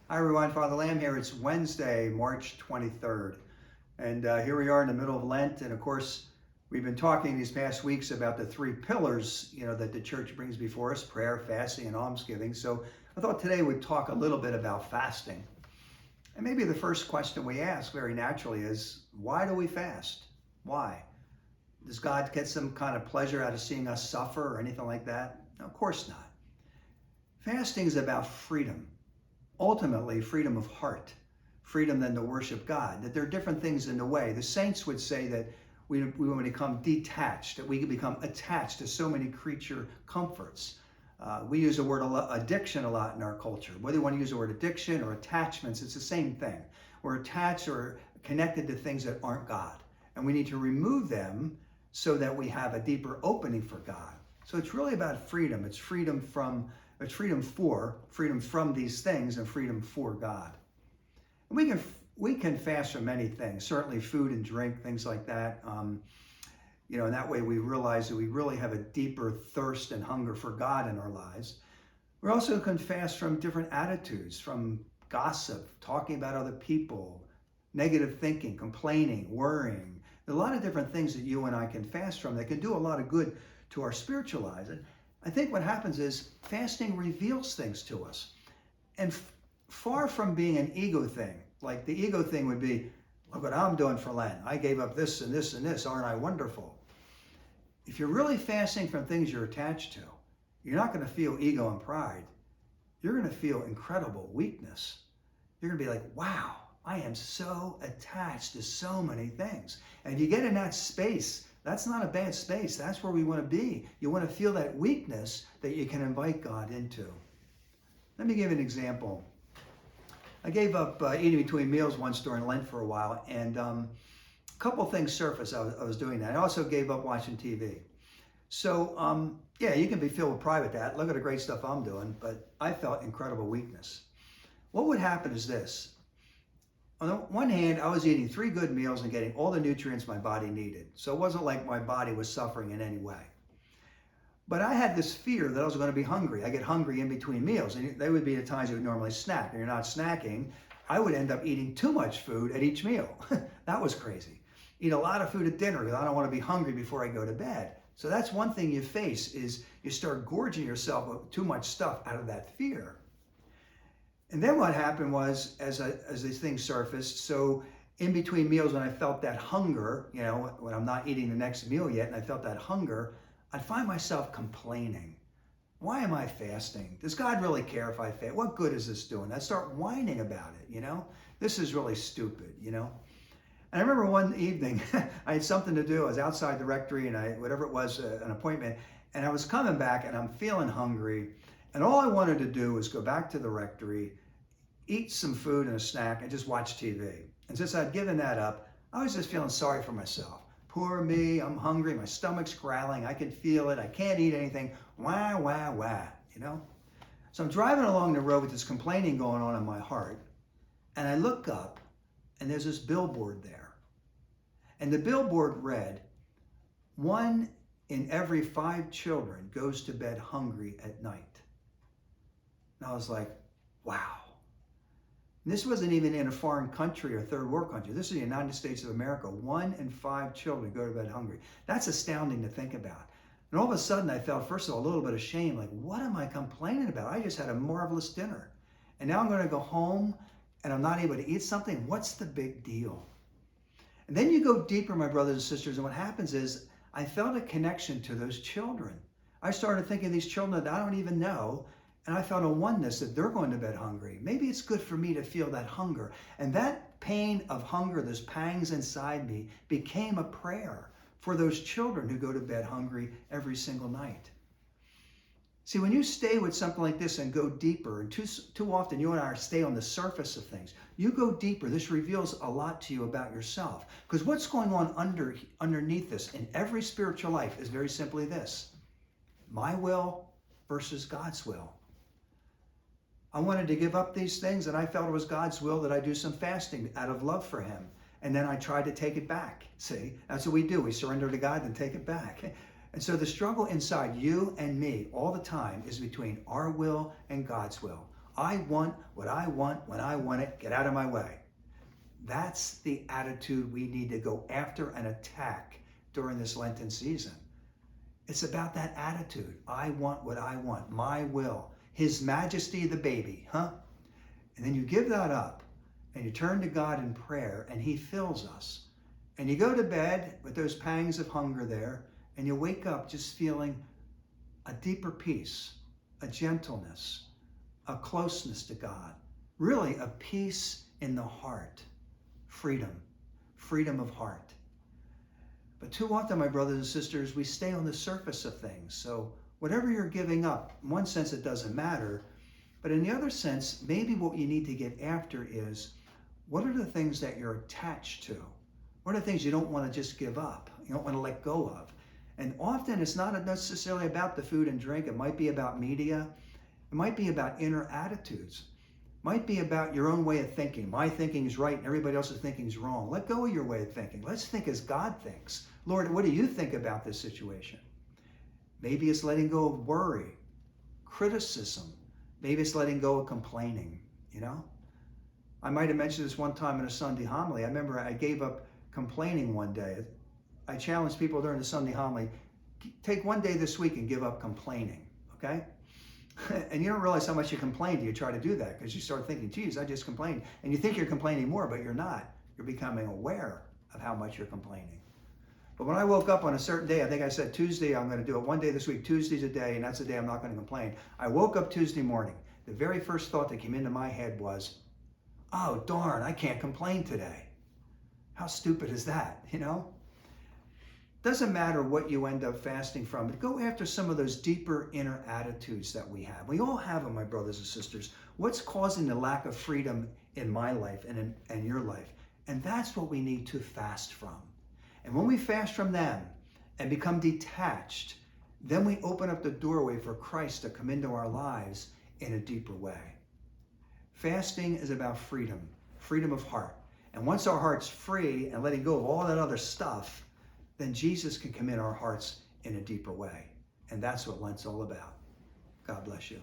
Hi everyone, Father Lamb here. It's Wednesday, March 23rd. And here we are in the middle of Lent. And of course, we've been talking these past weeks about the three pillars, that the church brings before us: prayer, fasting, and almsgiving. So I thought today we'd talk a little bit about fasting. And maybe the first question we ask very naturally is, why do we fast? Why? Does God get some kind of pleasure out of seeing us suffer or anything like that? No, of course not. Fasting is about freedom. Ultimately, freedom of heart, freedom then to worship God, that there are different things in the way. The saints would say that we want to become detached, that we can become attached to so many creature comforts. We use the word addiction a lot in our culture. Whether you want to use the word addiction or attachments, it's the same thing. We're attached or connected to things that aren't God. And we need to remove them so that we have a deeper opening for God. So it's really about freedom. It's freedom from freedom from these things and freedom for God. And we can fast from many things, certainly food and drink, things like that. And that way we realize that we really have a deeper thirst and hunger for God in our lives. We also can fast from different attitudes, from gossip, talking about other people, negative thinking, complaining, worrying. There are a lot of different things that you and I can fast from that can do a lot of good to our spiritual lives. And I think what happens is fasting reveals things to us. And far from being an ego thing, like the ego thing would be, look what I'm doing for Lent. I gave up this and this and this. Aren't I wonderful? If you're really fasting from things you're attached to, you're not going to feel ego and pride. You're going to feel incredible weakness. You're going to be like, wow, I am so attached to so many things. And if you get in that space, that's not a bad space. That's where we want to be. You want to feel that weakness that you can invite God into. Let me give you an example. I gave up eating between meals once during Lent for a while, and a couple things surfaced. I was doing that. I also gave up watching TV. So, you can be filled with pride with that. Look at the great stuff I'm doing, but I felt incredible weakness. What would happen is this. On the one hand, I was eating 3 good meals and getting all the nutrients my body needed. So it wasn't like my body was suffering in any way. But I had this fear that I was going to be hungry. I get hungry in between meals. And they would be the times you would normally snack. And you're not snacking. I would end up eating too much food at each meal. That was crazy. Eat a lot of food at dinner because I don't want to be hungry before I go to bed. So that's one thing you face, is you start gorging yourself with too much stuff out of that fear. And then what happened was, as these things surfaced, so in between meals when I felt that hunger, when I'm not eating the next meal yet and I felt that hunger, I'd find myself complaining. Why am I fasting? Does God really care if I fast? What good is this doing? I'd start whining about it, This is really stupid, And I remember one evening, I had something to do. I was outside the rectory and whatever it was, an appointment, and I was coming back and I'm feeling hungry. And all I wanted to do was go back to the rectory, eat some food and a snack, and just watch TV. And since I'd given that up, I was just feeling sorry for myself. Poor me, I'm hungry, my stomach's growling, I can feel it, I can't eat anything, wah, wah, wah, So I'm driving along the road with this complaining going on in my heart, and I look up, and there's this billboard there. And the billboard read, 1 in every 5 children goes to bed hungry at night. And I was like, wow. And this wasn't even in a foreign country or third world country. This is the United States of America. 1 in 5 children go to bed hungry. That's astounding to think about. And all of a sudden I felt, first of all, a little bit of shame. Like, what am I complaining about? I just had a marvelous dinner. And now I'm going to go home and I'm not able to eat something. What's the big deal? And then you go deeper, my brothers and sisters, and what happens is I felt a connection to those children. I started thinking of these children that I don't even know, and I felt a oneness that they're going to bed hungry. Maybe it's good for me to feel that hunger. And that pain of hunger, those pangs inside me, became a prayer for those children who go to bed hungry every single night. See, when you stay with something like this and go deeper, and too often you and I stay on the surface of things, you go deeper, this reveals a lot to you about yourself. Because what's going on underneath this in every spiritual life is very simply this: my will versus God's will. I wanted to give up these things, and I felt it was God's will that I do some fasting out of love for him. And then I tried to take it back. See, that's what we do. We surrender to God and take it back. And so the struggle inside you and me all the time is between our will and God's will. I want what I want when I want it. Get out of my way. That's the attitude we need to go after and attack during this Lenten season. It's about that attitude. I want what I want, my will, His Majesty the baby, huh? And then you give that up and you turn to God in prayer and He fills us. And you go to bed with those pangs of hunger there and you wake up just feeling a deeper peace, a gentleness, a closeness to God, really a peace in the heart, freedom of heart. But too often, my brothers and sisters, we stay on the surface of things. So whatever you're giving up, in one sense it doesn't matter, but in the other sense, maybe what you need to get after is, what are the things that you're attached to? What are the things you don't want to just give up? You don't want to let go of? And often it's not necessarily about the food and drink. It might be about media. It might be about inner attitudes. It might be about your own way of thinking. My thinking is right and everybody else's thinking is wrong. Let go of your way of thinking. Let's think as God thinks. Lord, what do you think about this situation? Maybe it's letting go of worry, criticism. Maybe it's letting go of complaining, you know? I might have mentioned this one time in a Sunday homily. I remember I gave up complaining one day. I challenged people during the Sunday homily, take one day this week and give up complaining, okay? And you don't realize how much you complain till you try to do that, because you start thinking, geez, I just complained. And you think you're complaining more, but you're not. You're becoming aware of how much you're complaining. But when I woke up on a certain day, I think I said Tuesday, I'm going to do it one day this week. Tuesday's a day, and that's the day I'm not going to complain. I woke up Tuesday morning. The very first thought that came into my head was, oh, darn, I can't complain today. How stupid is that, you know? Doesn't matter what you end up fasting from, but go after some of those deeper inner attitudes that we have. We all have them, my brothers and sisters. What's causing the lack of freedom in my life and in your life? And that's what we need to fast from. And when we fast from them and become detached, then we open up the doorway for Christ to come into our lives in a deeper way. Fasting is about freedom of heart. And once our heart's free and letting go of all that other stuff, then Jesus can come in our hearts in a deeper way. And that's what Lent's all about. God bless you.